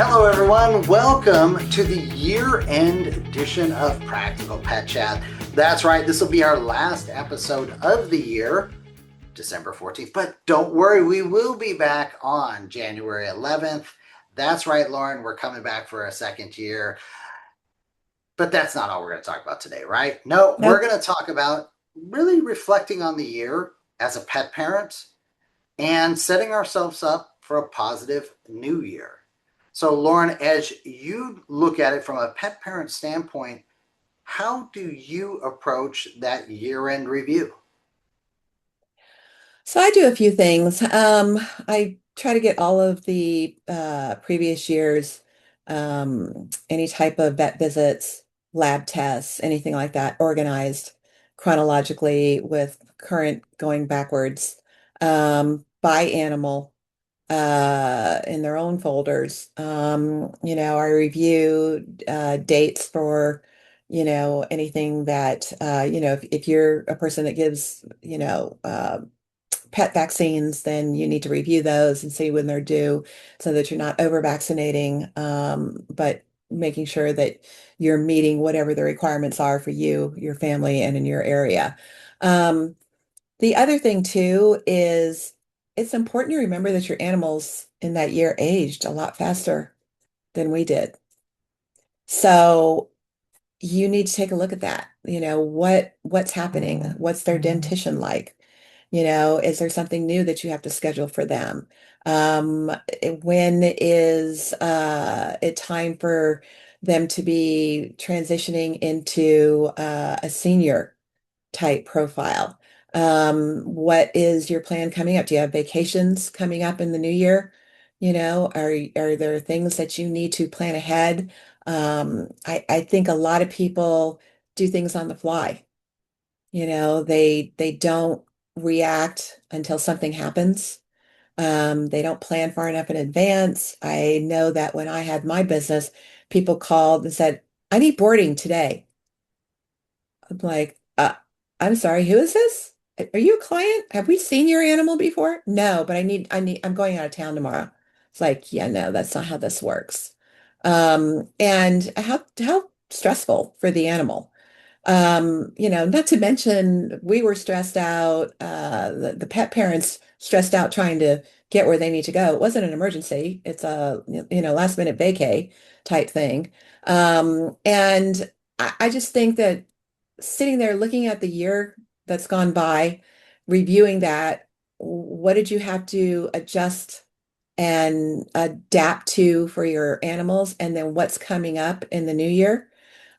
Hello, everyone. Welcome to the year-end edition of Practical Pet Chat. That's right, this will be our last episode of the year, December 14th. But don't worry, we will be back on January 11th. That's right, Lauren, we're coming back for a second year. But that's not all we're going to talk about today, right? No, we're Nope. going to talk about really reflecting on the year as a pet parent and setting ourselves up for a positive new year. So, Lauren, as you look at it from a pet parent standpoint, how do you approach that year end review? So I do a few things. I try to get all of the previous years, any type of vet visits, lab tests, anything like that, organized chronologically with current going backwards, by animal, in their own folders. I review dates for, anything that, if you're a person that gives, pet vaccines, then you need to review those and see when they're due so that you're not over vaccinating, but making sure that you're meeting whatever the requirements are for you, your family, and in your area. Um, the other thing too is it's important to remember that your animals in that year aged a lot faster than we did. So you need to take a look at that. What's happening? What's their dentition like? Is there something new that you have to schedule for them? When is it time for them to be transitioning into a senior type profile? What is your plan coming up? Do you have vacations coming up in the new year? Are there things that you need to plan ahead? I think a lot of people do things on the fly. They don't react until something happens. They don't plan far enough in advance. I know that when I had my business, people called and said, I need boarding today. I'm like, I'm sorry, who is this? Are you a client? Have we seen your animal before? No, but I'm going out of town tomorrow. It's like, yeah, no, that's not how this works. And how stressful for the animal. Not to mention we were stressed out, the pet parents stressed out trying to get where they need to go. It wasn't an emergency. It's a, last minute vacay type thing. And I just think that sitting there looking at the year that's gone by, reviewing that, what did you have to adjust and adapt to for your animals, and then what's coming up in the new year?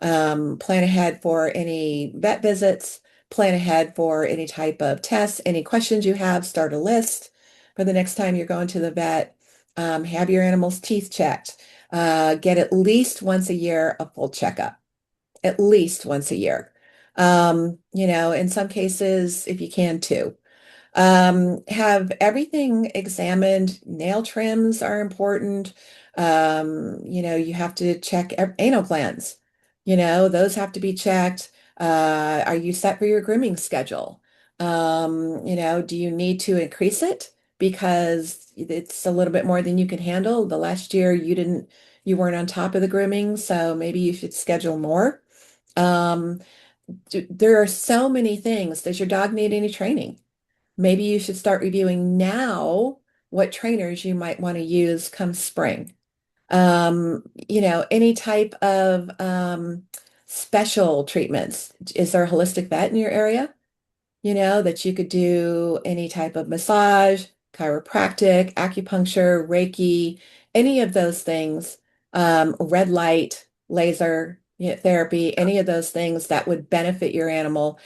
Plan ahead for any vet visits, plan ahead for any type of tests, any questions you have, start a list for the next time you're going to the vet. Have your animal's teeth checked. Get at least once a year a full checkup, at least once a year. In some cases, if you can too. Have everything examined. Nail trims are important. You have to check anal glands. Those have to be checked. Are you set for your grooming schedule? Do you need to increase it because it's a little bit more than you can handle? The last year you weren't on top of the grooming, so maybe you should schedule more. Um, there are so many things. Does your dog need any training? Maybe you should start reviewing now what trainers you might want to use come spring. Any type of special treatments. Is there a holistic vet in your area? That you could do any type of massage, chiropractic, acupuncture, Reiki, any of those things, red light, laser, therapy, any of those things that would benefit your animal,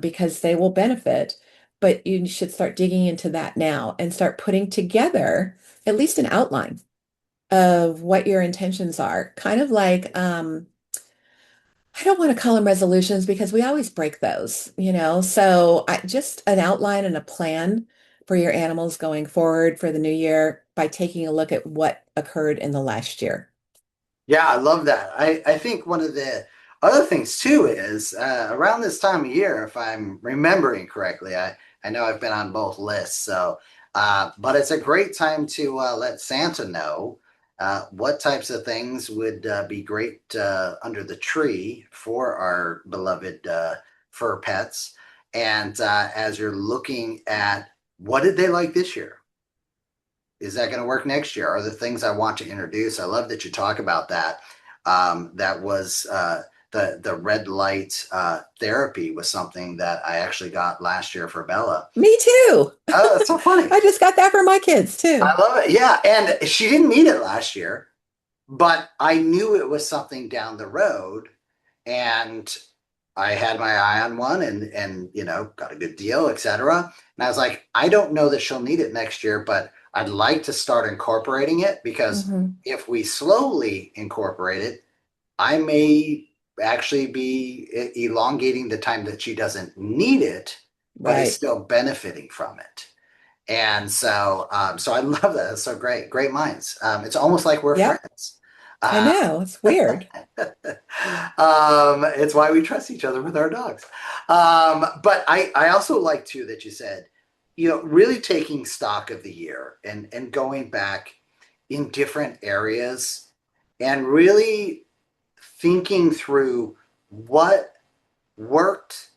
because they will benefit. But you should start digging into that now and start putting together at least an outline of what your intentions are. Kind of like, I don't want to call them resolutions because we always break those. So just an outline and a plan for your animals going forward for the new year by taking a look at what occurred in the last year. Yeah, I love that. I think one of the other things too is around this time of year, if I'm remembering correctly, I know I've been on both lists, so but it's a great time to let Santa know. What types of things would be great under the tree for our beloved fur pets? And as you're looking at what did they like this year? Is that going to work next year? Are the things I want to introduce? I love that you talk about that. That was the red light therapy was something that I actually got last year for Bella. Me too. Oh, that's so funny. I just got that for my kids too. I love it. Yeah, and she didn't need it last year, but I knew it was something down the road, and I had my eye on one, and got a good deal, etc. And I was like, I don't know that she'll need it next year, but I'd like to start incorporating it because Hmm. if we slowly incorporate it, I may actually be elongating the time that she doesn't need it, but is Right. still benefiting from it. And so I love that. It's so great. Great minds. It's almost like we're Yep. friends. I Uh, know. It's weird. it's why we trust each other with our dogs. But I also like too that you said, really taking stock of the year and going back in different areas and really thinking through what worked,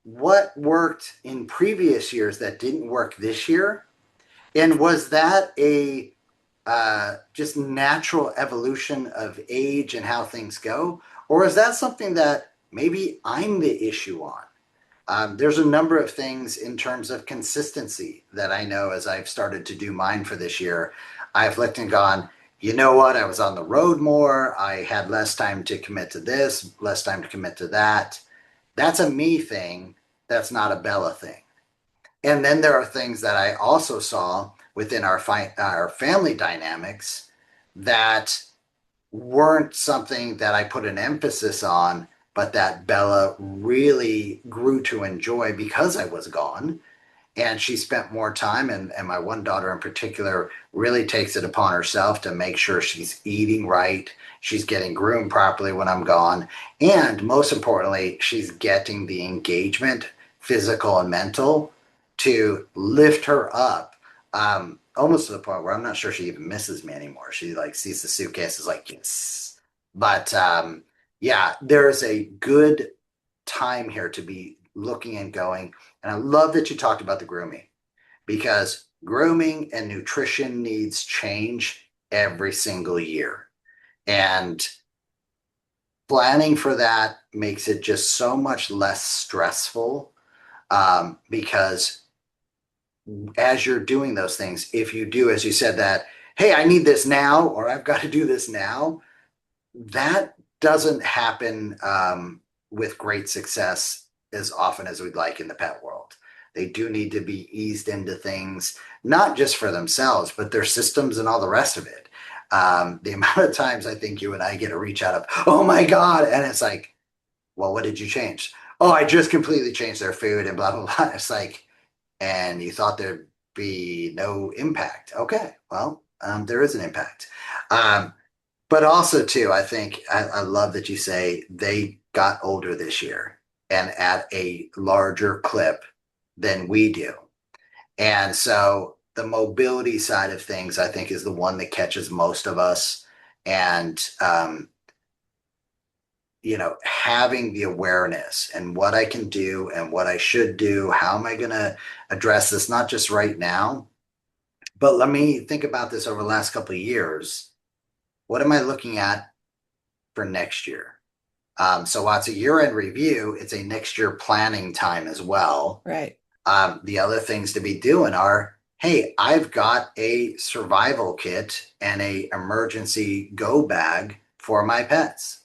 what worked in previous years that didn't work this year, and was that a just natural evolution of age and how things go? Or is that something that maybe I'm the issue on? There's a number of things in terms of consistency that I know as I've started to do mine for this year. I've looked and gone, you know what? I was on the road more. I had less time to commit to this, less time to commit to that. That's a me thing. That's not a Bella thing. And then there are things that I also saw within our family dynamics that weren't something that I put an emphasis on, but that Bella really grew to enjoy because I was gone. And she spent more time, and my one daughter in particular really takes it upon herself to make sure she's eating right, she's getting groomed properly when I'm gone, and most importantly, she's getting the engagement, physical and mental, to lift her up. Almost to the point where I'm not sure she even misses me anymore. She like sees the suitcase is like yes, but yeah, there's a good time here to be looking and going. And I love that you talked about the grooming because grooming and nutrition needs change every single year. And planning for that makes it just so much less stressful because as you're doing those things, if you do, as you said, that, hey, I need this now, or I've got to do this now, that doesn't happen with great success as often as we'd like in the pet world. They do need to be eased into things, not just for themselves, but their systems and all the rest of it. The amount of times I think you and I get a reach out of, oh my God. And it's like, well, what did you change? Oh, I just completely changed their food and blah, blah, blah. It's like, and you thought there'd be no impact. Okay, well, there is an impact. Um, but also, too, I think I love that you say they got older this year and at a larger clip than we do. And so the mobility side of things, I think, is the one that catches most of us. And, having the awareness and what I can do and what I should do, how am I going to address this, not just right now, but let me think about this over the last couple of years. What am I looking at for next year? So while it's a year-end review, it's a next year planning time as well. Right. The other things to be doing are, hey, I've got a survival kit and a emergency go bag for my pets.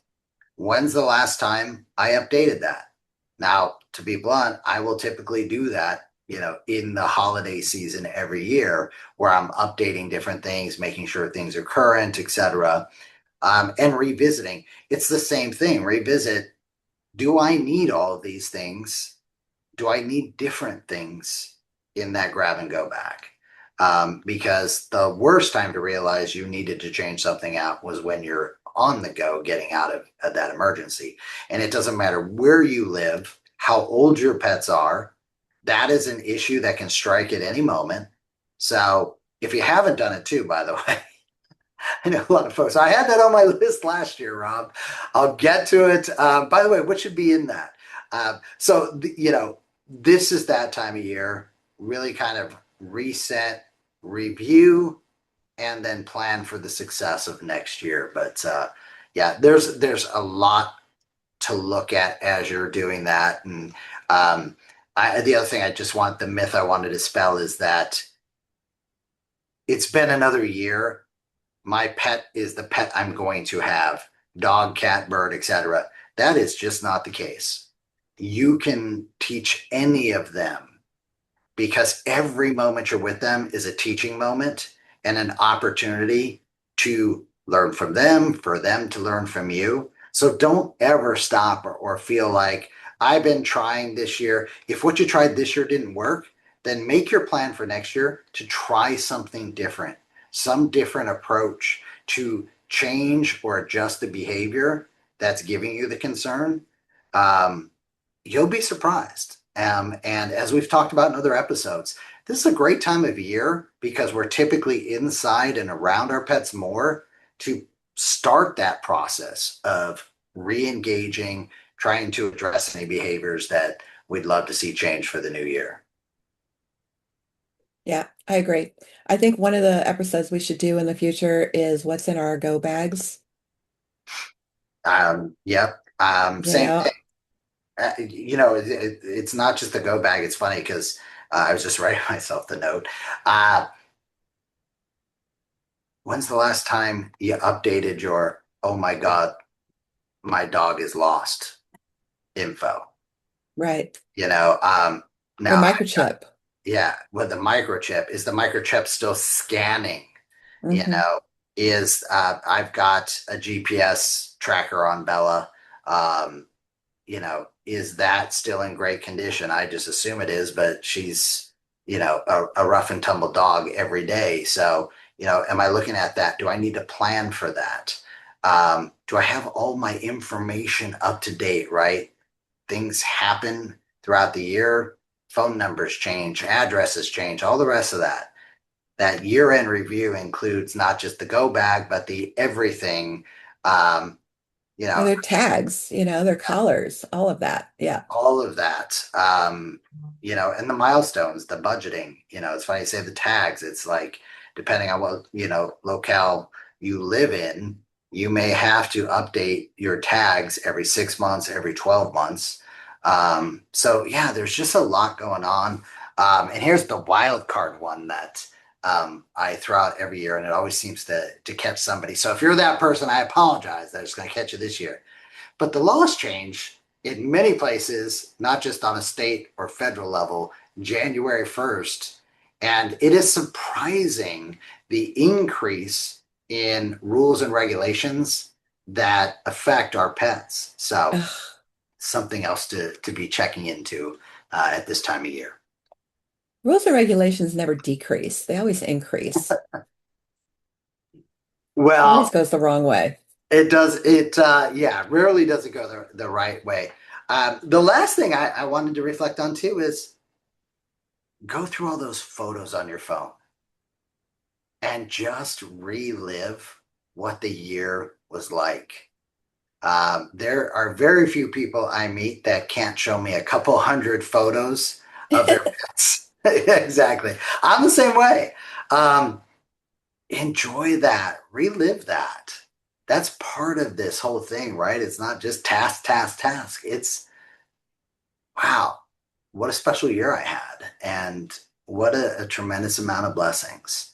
When's the last time I updated that? Now, to be blunt, I will typically do that, in the holiday season every year where I'm updating different things, making sure things are current, etc. And revisiting. It's the same thing. Revisit. Do I need all of these things? Do I need different things in that grab and go back? Because the worst time to realize you needed to change something out was when you're on the go getting out of that emergency. And it doesn't matter where you live, how old your pets are, that is an issue that can strike at any moment. So if you haven't done it too, by the way, I know a lot of folks. I had that on my list last year, Rob. I'll get to it. By the way, what should be in that? This is that time of year, really kind of reset, review, and then plan for the success of next year. But yeah, there's a lot to look at as you're doing that. And the other thing the myth I wanted to dispel is that it's been another year. My pet is the pet I'm going to have, dog, cat, bird, etc. That is just not the case. You can teach any of them because every moment you're with them is a teaching moment and an opportunity to learn from them, for them to learn from you. So don't ever stop or feel like I've been trying this year. If what you tried this year didn't work, then make your plan for next year to try something different, some different approach to change or adjust the behavior that's giving you the concern. Um, you'll be surprised. And as we've talked about in other episodes, this is a great time of year because we're typically inside and around our pets more to start that process of re-engaging, trying to address any behaviors that we'd love to see change for the new year. Yeah, I agree. I think one of the episodes we should do in the future is what's in our go bags. Yep. You Same know, thing. It's not just the go bag. It's funny because I was just writing myself the note. Uh, when's the last time you updated your, oh my God, my dog is lost info? right. Now Or I've got, microchip. yeah, with the microchip, is the microchip still scanning? You Hmm. know, I've got a GPS tracker on Bella. Um, is that still in great condition? I just assume it is, but she's, a rough and tumble dog every day. So, am I looking at that? Do I need to plan for that? Do I have all my information up to date, right? Things happen throughout the year. Phone numbers change, addresses change, all the rest of that. That year end review includes not just the go bag, but the everything. Um, you Or know, their tags, their collars, all of that. Yeah. all of that. And the milestones, the budgeting. It's funny you say the tags. It's like depending on what locale you live in, you may have to update your tags every 6 months, every 12 months. So yeah, there's just a lot going on. And here's the wild card one that I throw out every year, and it always seems to catch somebody. So if you're that person, I apologize that it's going to catch you this year. But the laws change in many places, not just on a state or federal level, January 1st. And it is surprising the increase in rules and regulations that affect our pets. So, Ugh. something else to be checking into at this time of year. Rules and regulations never decrease. They always increase. It always Well, goes the wrong way. it does. Yeah, rarely does it go the right way. The last thing I wanted to reflect on too is go through all those photos on your phone and just relive what the year was like. There are very few people I meet that can't show me a couple hundred photos of their pets. Exactly. I'm the same way. Um, enjoy that, relive that. That's part of this whole thing, right? It's not just task, task, task. It's wow, what a special year I had, and what a tremendous amount of blessings.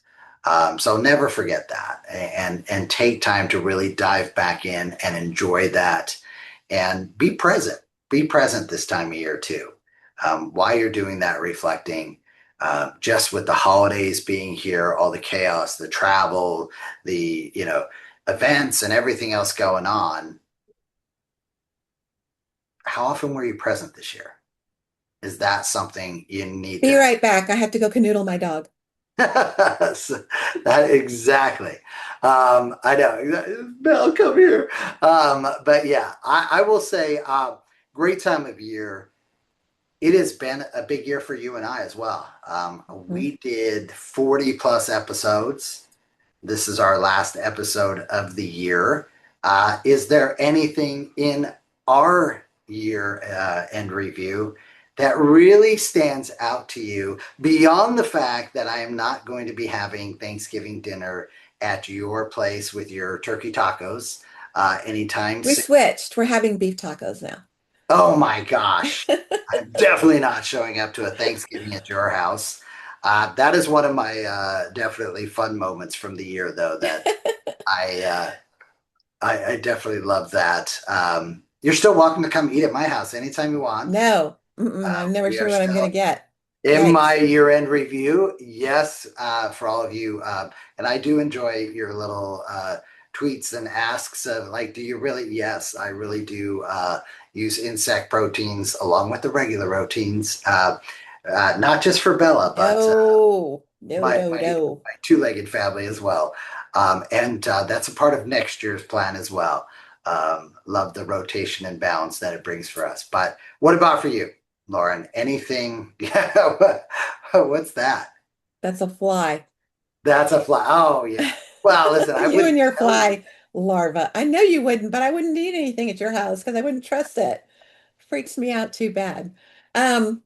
So never forget that, and take time to really dive back in and enjoy that, and be present. Be present this time of year too. While you're doing that, reflecting, just with the holidays being here, all the chaos, the travel, the events, and everything else going on. How often were you present this year? Is that something you need Be to right back. I have to go canoodle my dog. that exactly. I know. Mel, come here. But yeah, I will say, great time of year. It has been a big year for you and I as well. Mhm. We did 40 plus episodes. This is our last episode of the year. Is there anything in our year end review that really stands out to you beyond the fact that I am not going to be having Thanksgiving dinner at your place with your turkey tacos anytime We soon? switched. We're having beef tacos now. Oh my gosh. I'm definitely not showing up to a Thanksgiving at your house. That is one of my definitely fun moments from the year, though, that I, uh, I definitely love that. You're still welcome to come eat at my house anytime you want. No, I'm never We are sure what I'm going still to get. in my Yikes. year-end review. Yes, for all of you, and I do enjoy your little tweets and asks of like, do you really? Yes, I really do use insect proteins along with the regular proteins, not just for Bella, but No, no, my no, my no. my two-legged family as well. And that's a part of next year's plan as well. Love the rotation and balance that it brings for us. But what about for you, Lauren? Anything? Yeah, what's that? That's a fly. That's a fly. Oh yeah. Well, listen, I You and wouldn't your tell you. fly larva. I know you wouldn't, but I wouldn't eat anything at your house because I wouldn't trust it. Freaks me out too bad. Um,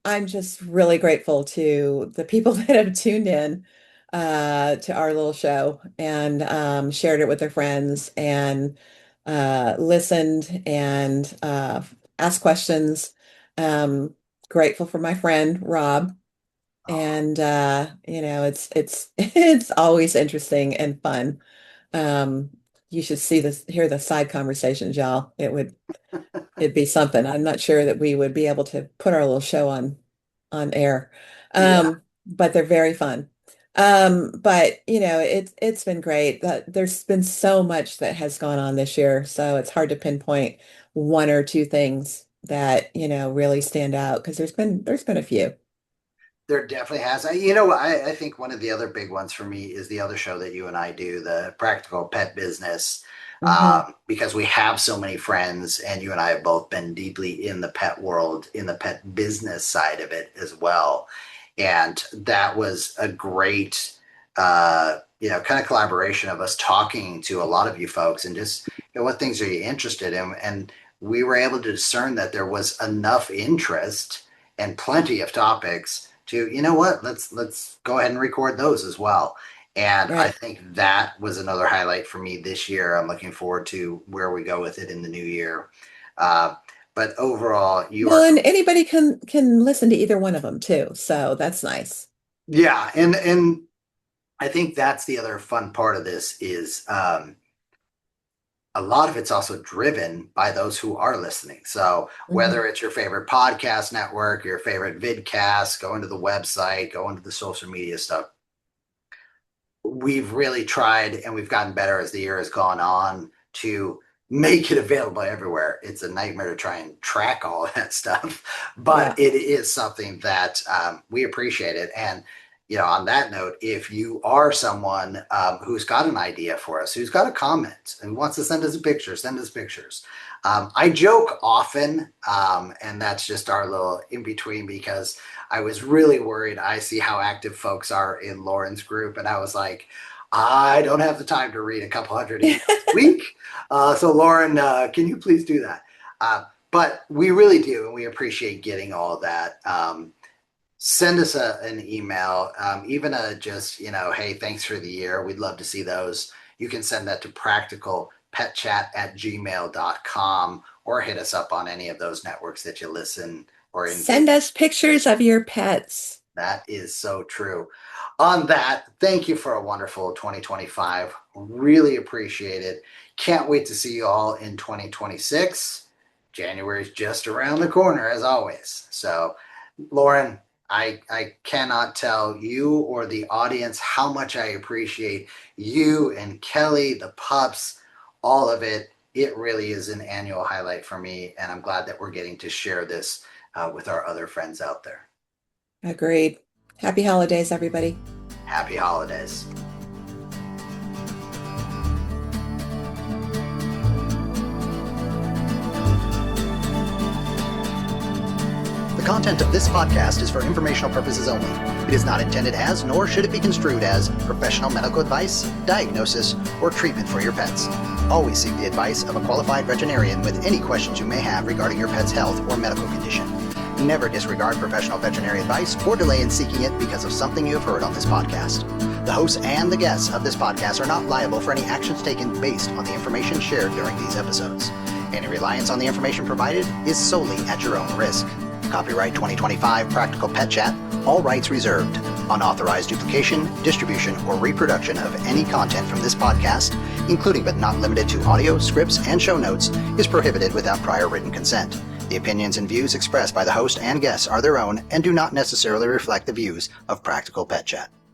I'm just really grateful to the people that have tuned in to our little show and shared it with their friends and listened and asked questions. Um, Grateful for my friend Rob. Oh, And it's it's always interesting and fun. Um, you should hear the side conversations, y'all. It'd be something. I'm not sure that we would be able to put our little show on air. yeah. But they're very fun. But it's been great. There's been so much that has gone on this year, so it's hard to pinpoint one or two things that, really stand out because there's been a few. There definitely has. I think one of the other big ones for me is the other show that you and I do, the Practical Pet Business, Hmm. because we have so many friends, and you and I have both been deeply in the pet world, in the pet business side of it as well. And that was a great, kind of collaboration of us talking to a lot of you folks and just, what things are you interested in? And we were able to discern that there was enough interest and plenty of topics to, what, let's go ahead and record those as well. And I Right. think that was another highlight for me this year. I'm looking forward to where we go with it in the new year. Uh, but overall, you Well, are, and anybody can listen to either one of them too, so that's nice. yeah, and I think that's the other fun part of this is a lot of it's also driven by those who are listening. So Hmm. whether it's your favorite podcast network, your favorite vidcast, go into the website, go into the social media stuff, we've really tried and we've gotten better as the year has gone on to make it available everywhere. It's a nightmare to try and track all of that stuff, but Yeah. it is something that we appreciate it. And on that note, if you are someone who's got an idea for us, who's got a comment and wants to send us a picture, send us pictures. I joke often, and that's just our little in between because I was really worried. I see how active folks are in Lauren's group, and I was like, I don't have the time to read a couple hundred emails a week. So, Lauren, can you please do that? But we really do, and we appreciate getting all of that. Send us an email, even a just, hey, thanks for the year. We'd love to see those. You can send that to practicalpetchat@gmail.com or hit us up on any of those networks that you listen or engage. Send us pictures of your pets. That is so true. On that, thank you for a wonderful 2025. Really appreciate it. Can't wait to see you all in 2026. January is just around the corner, as always. So, Lauren, I cannot tell you or the audience how much I appreciate you and Kelly, the pups, all of it. It really is an annual highlight for me, and I'm glad that we're getting to share this with our other friends out there. Agreed. Happy holidays, everybody. Happy holidays. The content of this podcast is for informational purposes only. It is not intended as, nor should it be construed as, professional medical advice, diagnosis, or treatment for your pets. Always seek the advice of a qualified veterinarian with any questions you may have regarding your pet's health or medical condition. Never disregard professional veterinary advice or delay in seeking it because of something you have heard on this podcast. The hosts and the guests of this podcast are not liable for any actions taken based on the information shared during these episodes. Any reliance on the information provided is solely at your own risk. Copyright 2025 Practical Pet Chat, all rights reserved. Unauthorized duplication, distribution, or reproduction of any content from this podcast, including but not limited to audio, scripts, and show notes, is prohibited without prior written consent. The opinions and views expressed by the host and guests are their own and do not necessarily reflect the views of Practical Pet Chat.